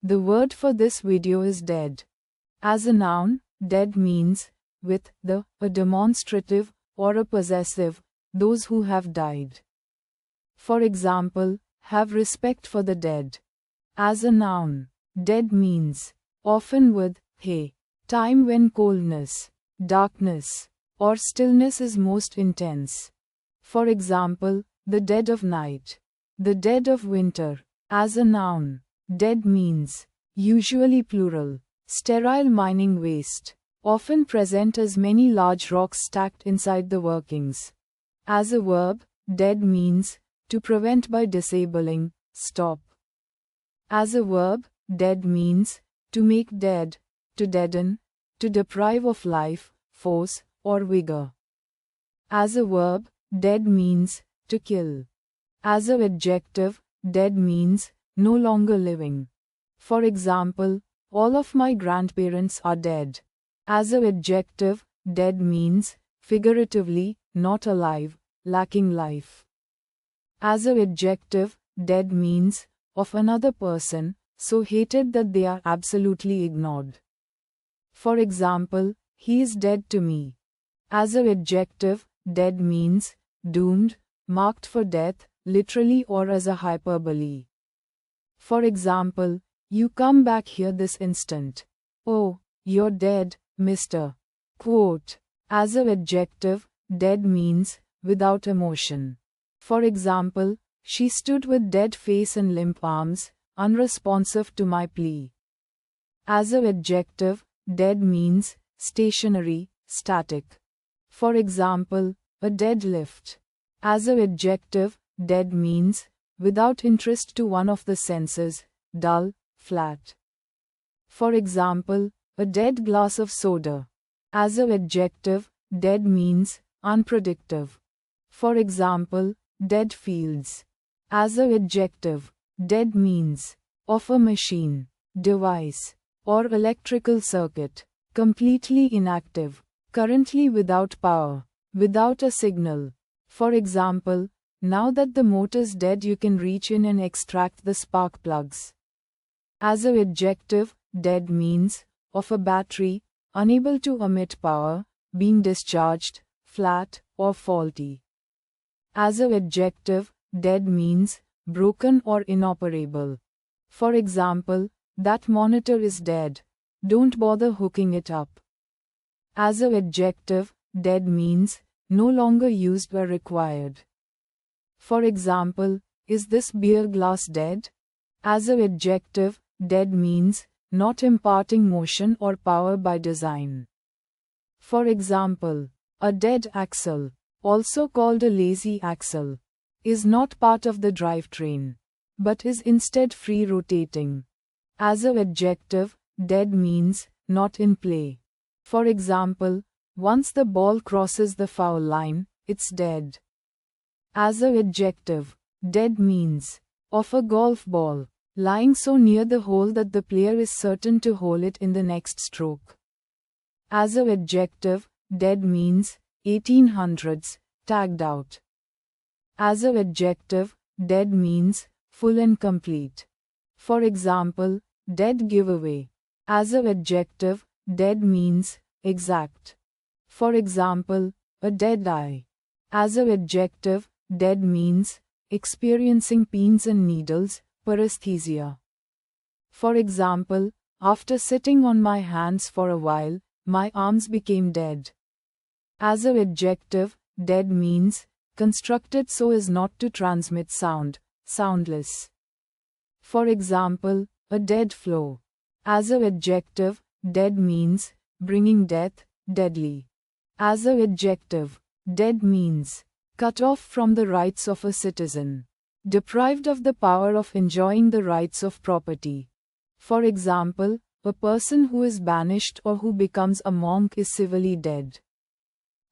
The word for this video is dead. As a noun, dead means, with the, a demonstrative, or a possessive, those who have died. For example, have respect for the dead. As a noun, dead means, often with, a time when coldness, darkness, or stillness is most intense. For example, the dead of night, the dead of winter. As a noun, dead means, usually plural, sterile mining waste, often present as many large rocks stacked inside the workings. As a verb, dead means, to prevent by disabling, stop. As a verb, dead means, to make dead, to deaden, to deprive of life, force, or vigor. As a verb, dead means, to kill. As an adjective, dead means, no longer living. For example, all of my grandparents are dead. As an adjective, dead means, figuratively, not alive, lacking life. As an adjective, dead means, of another person, so hated that they are absolutely ignored. For example, he is dead to me. As an adjective, dead means, doomed, marked for death, literally or as a hyperbole. For example, you come back here this instant. Oh, you're dead, mister. Quote. As an adjective, dead means, without emotion. For example, she stood with dead face and limp arms, unresponsive to my plea. As an adjective, dead means, stationary, static. For example, a dead lift. As an adjective, dead means, without interest to one of the senses, dull, flat. For example, a dead glass of soda. As an adjective, dead means, unproductive. For example, dead fields. As an adjective, dead means, of a machine, device, or electrical circuit, completely inactive, currently without power, without a signal. For example, now that the motor's dead, you can reach in and extract the spark plugs. As an adjective, dead means, of a battery, unable to emit power, being discharged, flat, or faulty. As an adjective, dead means, broken or inoperable. For example, that monitor is dead. Don't bother hooking it up. As an adjective, dead means, no longer used or required. For example, is this beer glass dead? As an adjective, dead means, not imparting motion or power by design. For example, a dead axle, also called a lazy axle, is not part of the drivetrain, but is instead free rotating. As an adjective, dead means, not in play. For example, once the ball crosses the foul line, it's dead. As an adjective, dead means, of a golf ball, lying so near the hole that the player is certain to hole it in the next stroke. As an adjective, dead means, 1800s, tagged out. As an adjective, dead means, full and complete. For example, dead giveaway. As an adjective, dead means, exact. For example, a dead eye. As an adjective, dead means, experiencing pins and needles, paresthesia. For example, after sitting on my hands for a while, my arms became dead. As an adjective, dead means, constructed so as not to transmit sound, soundless. For example, a dead flow. As an adjective, dead means, bringing death, deadly. As an adjective, dead means, cut off from the rights of a citizen, deprived of the power of enjoying the rights of property. For example, a person who is banished or who becomes a monk is civilly dead.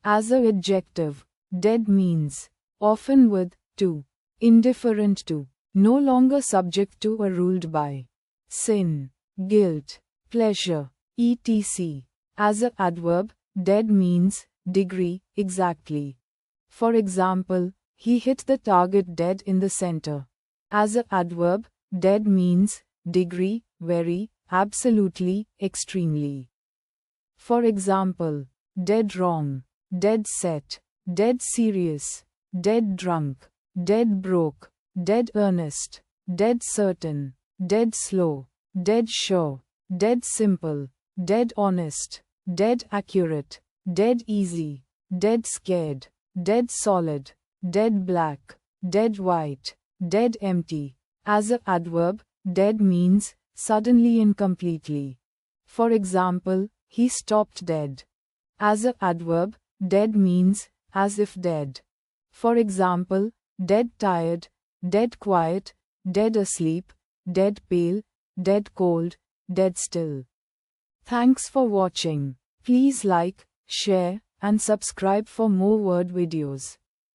As an adjective, dead means, often with, to, indifferent to, no longer subject to or ruled by, sin, guilt, pleasure, etc. As an adverb, dead means, degree, exactly. For example, he hit the target dead in the center. As an adverb, dead means, degree, very, absolutely, extremely. For example, dead wrong, dead set, dead serious, dead drunk, dead broke, dead earnest, dead certain, dead slow, dead sure, dead simple, dead honest, dead accurate, dead easy, dead scared, dead solid, dead black, dead white, dead empty. As an adverb, dead means suddenly and completely. For example, he stopped dead. As an adverb, dead means as if dead. For example, dead tired, dead quiet, dead asleep, dead pale, dead cold, dead still. Thanks for watching. Please like, share, and subscribe for more word videos.